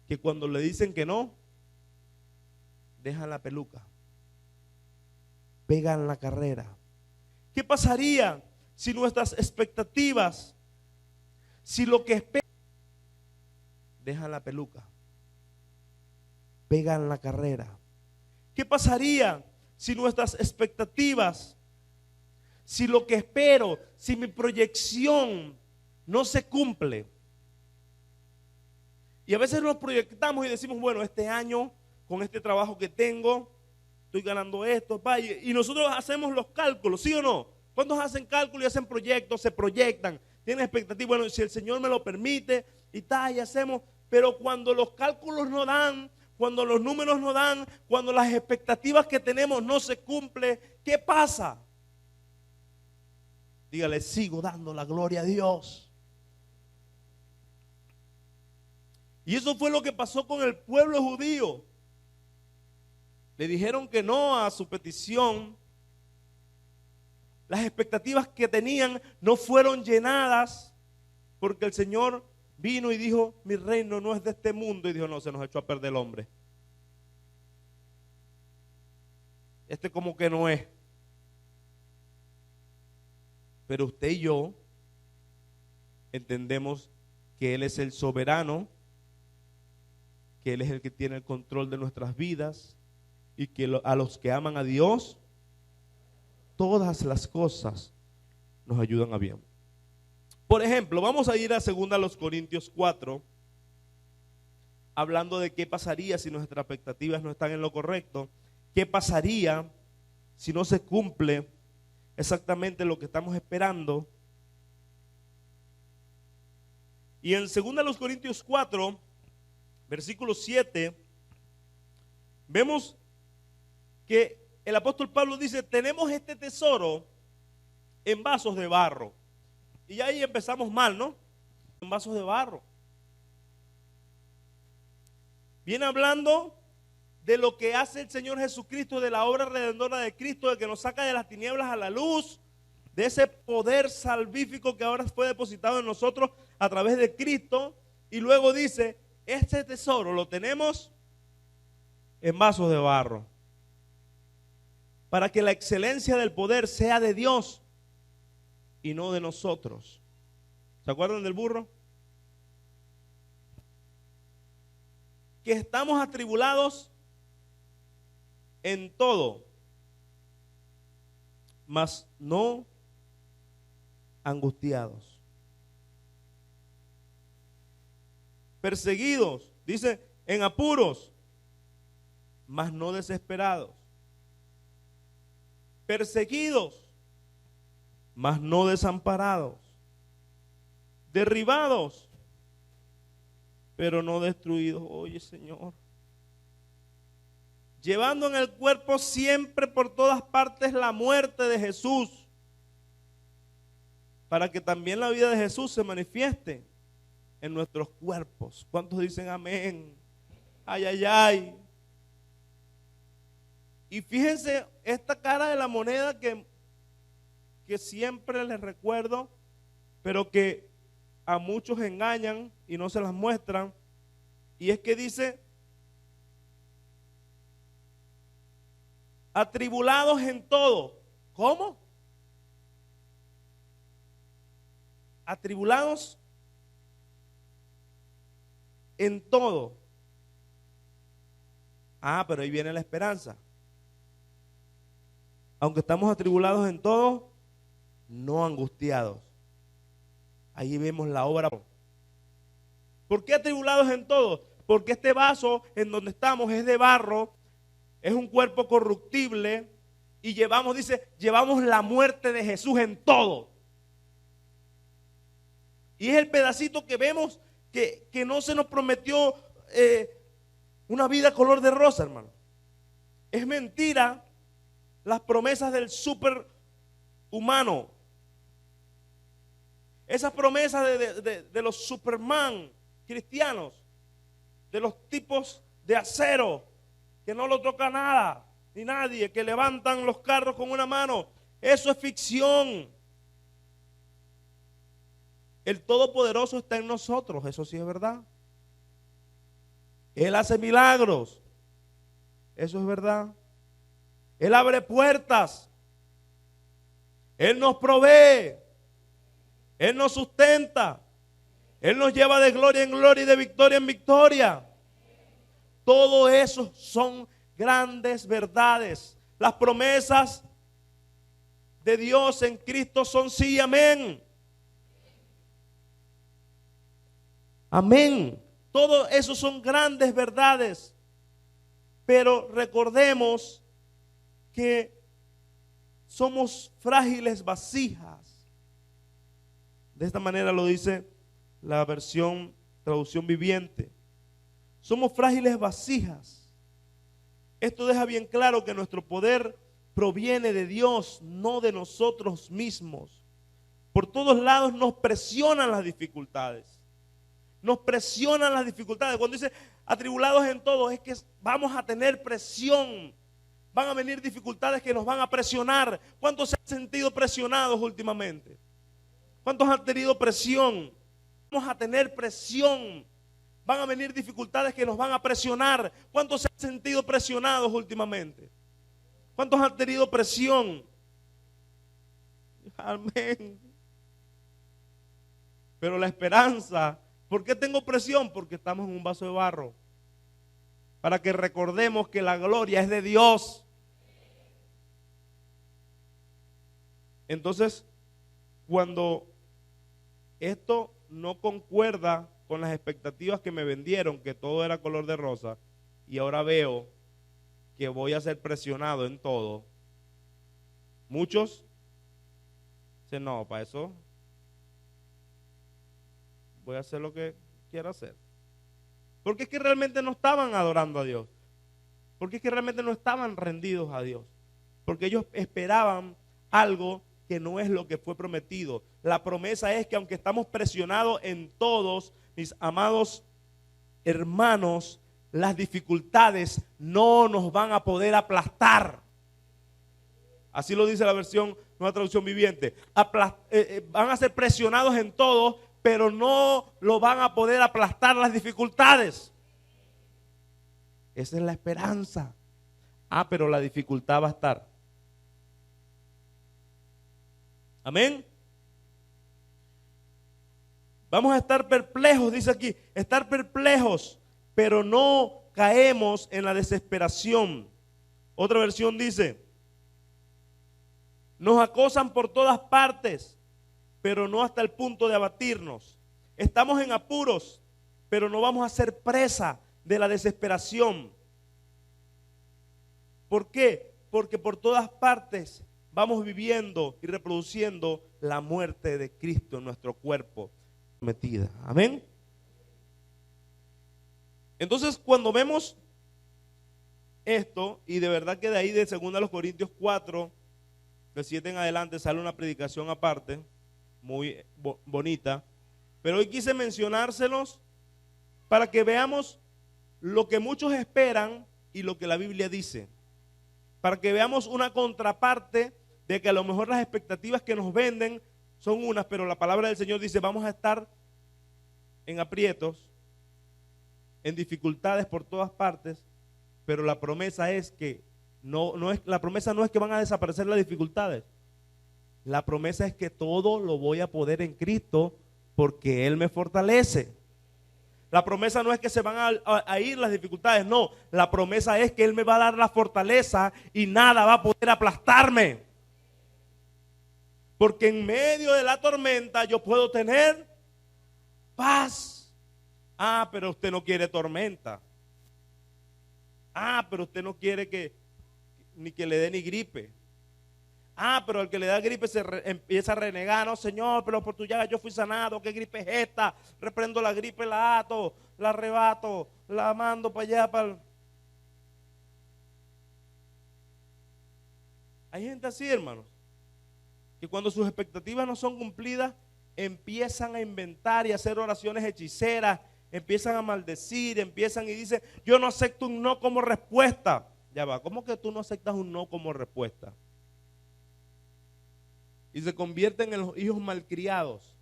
Que cuando le dicen que no, dejan la peluca. Pegan la carrera. ¿Qué pasaría si nuestras expectativas, si lo que esperan, dejan la peluca, pegan la carrera? ¿Qué pasaría si nuestras expectativas, si lo que espero, si mi proyección no se cumple? Y a veces nos proyectamos y decimos, bueno, este año con este trabajo que tengo, estoy ganando esto, y nosotros hacemos los cálculos, ¿sí o no? ¿Cuántos hacen cálculos y hacen proyectos, se proyectan, tienen expectativas? Bueno, si el Señor me lo permite y tal, y hacemos, pero cuando los cálculos no dan, cuando los números no dan, cuando las expectativas que tenemos no se cumplen, ¿qué pasa? Dígale, sigo dando la gloria a Dios. Y eso fue lo que pasó con el pueblo judío. Le dijeron que no a su petición. Las expectativas que tenían no fueron llenadas porque el Señor vino y dijo, mi reino no es de este mundo. Y dijo, no, se nos echó a perder el hombre. Este como que no es. Pero usted y yo entendemos que Él es el soberano, que Él es el que tiene el control de nuestras vidas y que a los que aman a Dios, todas las cosas nos ayudan a bien. Por ejemplo, vamos a ir a 2 Corintios 4, hablando de qué pasaría si nuestras expectativas no están en lo correcto, qué pasaría si no se cumple exactamente lo que estamos esperando. Y en 2 Corintios 4, versículo 7, vemos que el apóstol Pablo dice, tenemos este tesoro en vasos de barro. Y ahí empezamos mal, ¿no? En vasos de barro. Viene hablando de lo que hace el Señor Jesucristo, de la obra redentora de Cristo, de que nos saca de las tinieblas a la luz, de ese poder salvífico que ahora fue depositado en nosotros a través de Cristo. Y luego dice, este tesoro lo tenemos en vasos de barro, para que la excelencia del poder sea de Dios y no de nosotros. ¿Se acuerdan del burro? Que estamos atribulados en todo, mas no angustiados. Perseguidos, dice, en apuros, mas no desesperados. Perseguidos, mas no desamparados. Derribados, pero no destruidos. Oye, Señor, llevando en el cuerpo siempre por todas partes la muerte de Jesús, para que también la vida de Jesús se manifieste en nuestros cuerpos. ¿Cuántos dicen amén? Ay, ay, ay. Y fíjense esta cara de la moneda que siempre les recuerdo, pero que a muchos engañan y no se las muestran. Y es que dice, atribulados en todo. ¿Cómo? Atribulados en todo. Ah, pero ahí viene la esperanza. Aunque estamos atribulados en todo, no angustiados. Ahí vemos la obra. ¿Por qué atribulados en todo? Porque este vaso en donde estamos es de barro, es un cuerpo corruptible y llevamos, dice, llevamos la muerte de Jesús en todo. Y es el pedacito que vemos que no se nos prometió una vida color de rosa, hermano. Es mentira las promesas del superhumano. Esas promesas de los Superman cristianos, de los tipos de acero, que no lo toca nada, ni nadie, que levantan los carros con una mano. Eso es ficción. El Todopoderoso está en nosotros, eso sí es verdad. Él hace milagros, eso es verdad. Él abre puertas, Él nos provee, Él nos sustenta, Él nos lleva de gloria en gloria y de victoria en victoria. Todo eso son grandes verdades. Las promesas de Dios en Cristo son sí y amén. Amén. Todo eso son grandes verdades. Pero recordemos que somos frágiles vasijas. De esta manera lo dice la versión traducción viviente. Somos frágiles vasijas. Esto deja bien claro que nuestro poder proviene de Dios, no de nosotros mismos. Por todos lados nos presionan las dificultades. Nos presionan las dificultades. Cuando dice atribulados en todo, es que vamos a tener presión. Van a venir dificultades que nos van a presionar. ¿Cuántos se han sentido presionados últimamente? ¿Cuántos han tenido presión? Vamos a tener presión. Van a venir dificultades que nos van a presionar. ¿Cuántos se han sentido presionados últimamente? ¿Cuántos han tenido presión? Amén. Pero la esperanza, ¿por qué tengo presión? Porque estamos en un vaso de barro. Para que recordemos que la gloria es de Dios. Entonces, cuando esto no concuerda con las expectativas que me vendieron, que todo era color de rosa, y ahora veo que voy a ser presionado en todo, muchos dicen, no, para eso voy a hacer lo que quiera hacer. Porque es que realmente no estaban adorando a Dios. Porque es que realmente no estaban rendidos a Dios. Porque ellos esperaban algo que no es lo que fue prometido. La promesa es que aunque estamos presionados en todos, mis amados hermanos, las dificultades no nos van a poder aplastar. Así lo dice la versión, Nueva Traducción Viviente. Van a ser presionados en todo, pero no lo van a poder aplastar las dificultades. Esa es la esperanza. Pero la dificultad va a estar. Amén. Vamos a estar perplejos, dice aquí, estar perplejos, pero no caemos en la desesperación. Otra versión dice, nos acosan por todas partes, pero no hasta el punto de abatirnos. Estamos en apuros, pero no vamos a ser presa de la desesperación. ¿Por qué? Porque por todas partes vamos viviendo y reproduciendo la muerte de Cristo en nuestro cuerpo metida. Amén. Entonces, cuando vemos esto, y de verdad que de ahí de 2 Corintios 4, de 7 en adelante, sale una predicación aparte, muy bonita, pero hoy quise mencionárselos para que veamos lo que muchos esperan y lo que la Biblia dice, para que veamos una contraparte de que a lo mejor las expectativas que nos venden son unas, pero la palabra del Señor dice, vamos a estar en aprietos, en dificultades por todas partes, pero la promesa es que la promesa no es que van a desaparecer las dificultades. La promesa es que todo lo voy a poder en Cristo porque Él me fortalece. La promesa no es que se van a ir las dificultades, no. La promesa es que Él me va a dar la fortaleza y nada va a poder aplastarme. Porque en medio de la tormenta yo puedo tener paz. Pero usted no quiere tormenta. Pero usted no quiere ni que le dé ni gripe. Pero el que le da gripe empieza a renegar. No, Señor, pero por tu llaga yo fui sanado. ¿Qué gripe es esta? Reprendo la gripe, la ato, la arrebato, la mando para allá. Hay gente así, hermanos, que cuando sus expectativas no son cumplidas, empiezan a inventar y a hacer oraciones hechiceras, empiezan a maldecir, empiezan y dicen, yo no acepto un no como respuesta. Ya va, ¿cómo que tú no aceptas un no como respuesta? Y se convierten en los hijos malcriados,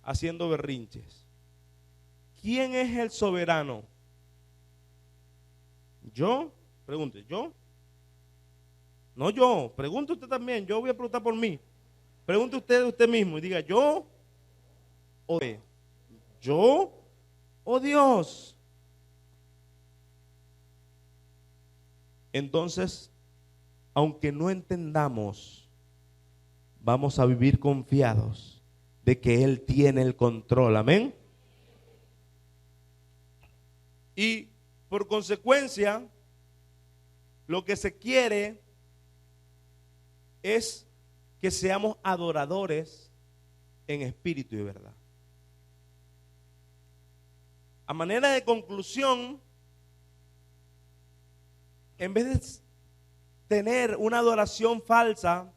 haciendo berrinches. ¿Quién es el soberano? ¿Yo? Pregunte, ¿yo? No yo, pregunte usted también, yo voy a preguntar por mí. Pregunte usted mismo y diga, ¿yo o Dios? Entonces, aunque no entendamos, vamos a vivir confiados de que Él tiene el control, amén. Y por consecuencia, lo que se quiere es que seamos adoradores en espíritu y verdad. A manera de conclusión, en vez de tener una adoración falsa,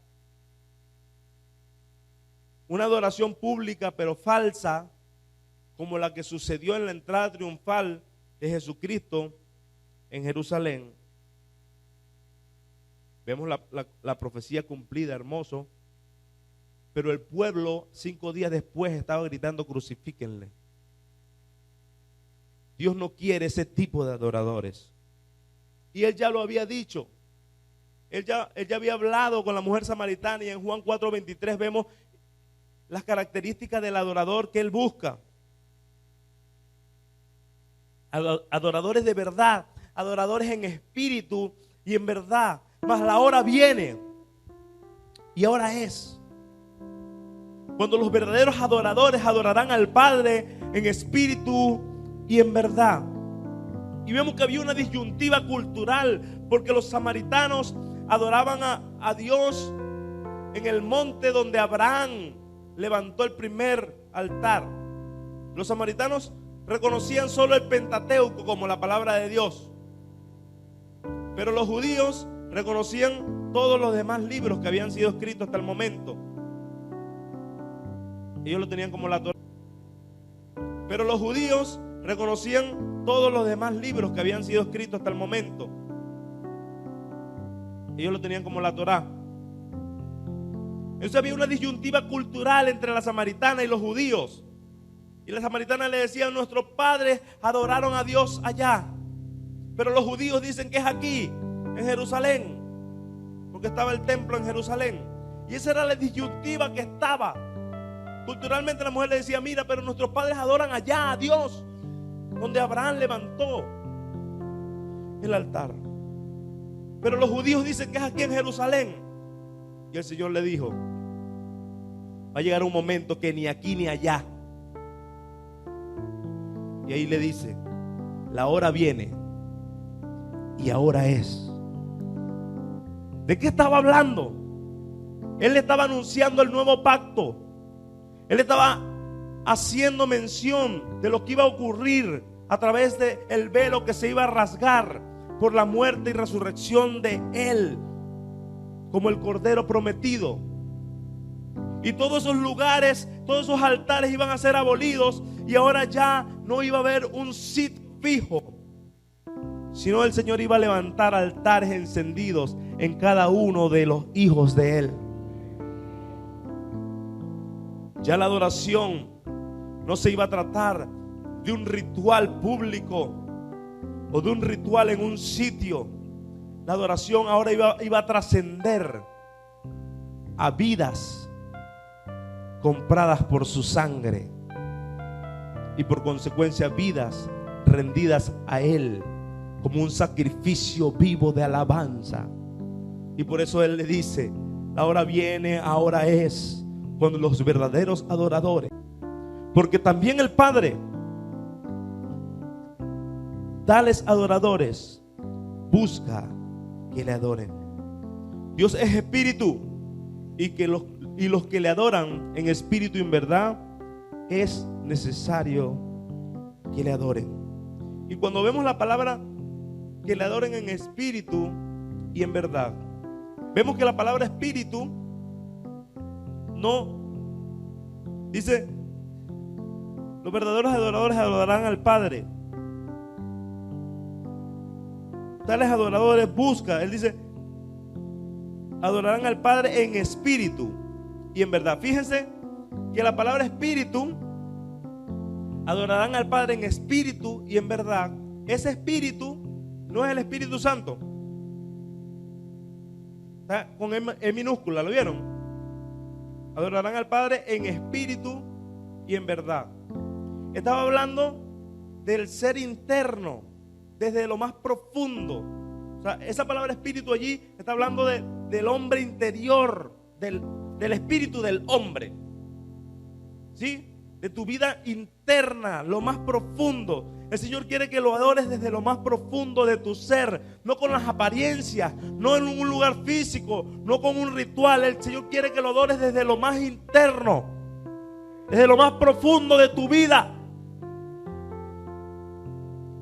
una adoración pública pero falsa, como la que sucedió en la entrada triunfal de Jesucristo en Jerusalén, vemos la profecía cumplida, hermoso, pero el pueblo 5 días después estaba gritando, crucifíquenle. Dios no quiere ese tipo de adoradores. Y Él ya lo había dicho. Él ya había hablado con la mujer samaritana, y en Juan 4:23 vemos las características del adorador que Él busca. Adoradores de verdad, adoradores en espíritu y en verdad. Mas la hora viene, y ahora es, cuando los verdaderos adoradores adorarán al Padre en espíritu y en verdad. Y vemos que había una disyuntiva cultural, porque los samaritanos adoraban a Dios en el monte donde Abraham levantó el primer altar. Los samaritanos reconocían solo el Pentateuco como la palabra de Dios, pero los judíos reconocían todos los demás libros que habían sido escritos hasta el momento. Ellos lo tenían como la Torá. Pero los judíos reconocían todos los demás libros que habían sido escritos hasta el momento. Ellos lo tenían como la Torá. Entonces había una disyuntiva cultural entre la samaritana y los judíos. Y la samaritana le decía: nuestros padres adoraron a Dios allá, pero los judíos dicen que es aquí, en Jerusalén, porque estaba el templo en Jerusalén. Y esa era la disyuntiva que estaba. Culturalmente la mujer le decía: mira, pero nuestros padres adoran allá a Dios, donde Abraham levantó el altar. Pero los judíos dicen que es aquí en Jerusalén. Y el Señor le dijo: va a llegar un momento que ni aquí ni allá. Y ahí le dice: la hora viene y ahora es. ¿De qué estaba hablando? Él le estaba anunciando el nuevo pacto. Él estaba haciendo mención de lo que iba a ocurrir a través del velo que se iba a rasgar por la muerte y resurrección de Él, como el Cordero prometido. Y todos esos lugares, todos esos altares iban a ser abolidos, y ahora ya no iba a haber un sitio fijo, sino el Señor iba a levantar altares encendidos en cada uno de los hijos de Él. Ya la adoración no se iba a tratar de un ritual público o de un ritual en un sitio. La adoración ahora iba a trascender a vidas compradas por su sangre, y por consecuencia vidas rendidas a Él como un sacrificio vivo de alabanza. Y por eso Él le dice: la hora viene, ahora es, cuando los verdaderos adoradores, porque también el Padre, tales adoradores, busca que le adoren. Dios es espíritu, y los que le adoran en espíritu y en verdad, es necesario que le adoren. Y cuando vemos la palabra que le adoren en espíritu y en verdad, vemos que la palabra espíritu no dice: los verdaderos adoradores adorarán al Padre. Tales adoradores busca, Él dice, adorarán al Padre en espíritu y en verdad. Fíjense que la palabra espíritu, adorarán al Padre en espíritu y en verdad. Ese espíritu no es el Espíritu Santo. Está con E minúscula, ¿lo vieron? Adorarán al Padre en espíritu y en verdad. Estaba hablando del ser interno, desde lo más profundo. O sea, esa palabra espíritu allí está hablando del hombre interior, del espíritu del hombre, ¿sí? De tu vida interna, lo más profundo. El Señor quiere que lo adores desde lo más profundo de tu ser, no con las apariencias, no en un lugar físico, no con un ritual. El Señor quiere que lo adores desde lo más interno, desde lo más profundo de tu vida,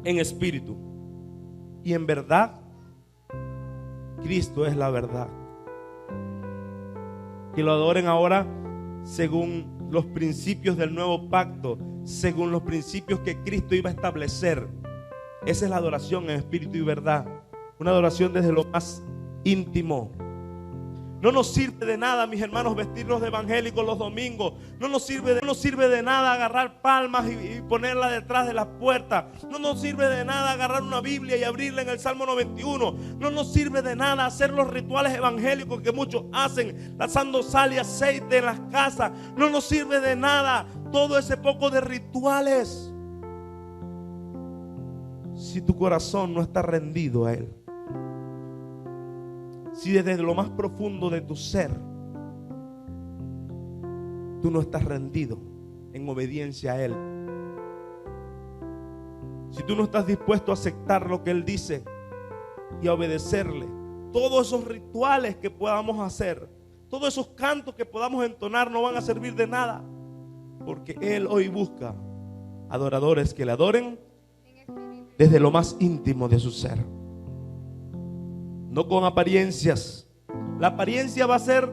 en espíritu y en verdad. Cristo es la verdad. Que lo adoren ahora según los principios del nuevo pacto, según los principios que Cristo iba a establecer. Esa es la adoración en espíritu y verdad. Una adoración desde lo más íntimo. No nos sirve de nada, mis hermanos, vestirnos de evangélicos los domingos. No nos sirve de nada agarrar palmas y ponerla detrás de las puertas. No nos sirve de nada agarrar una Biblia y abrirla en el Salmo 91. No nos sirve de nada hacer los rituales evangélicos que muchos hacen, lanzando sal y aceite en las casas. No nos sirve de nada todo ese poco de rituales si tu corazón no está rendido a Él. Si desde lo más profundo de tu ser tú no estás rendido en obediencia a Él, si tú no estás dispuesto a aceptar lo que Él dice y a obedecerle, todos esos rituales que podamos hacer, todos esos cantos que podamos entonar no van a servir de nada, porque Él hoy busca adoradores que le adoren desde lo más íntimo de su ser. No con apariencias. La apariencia va a ser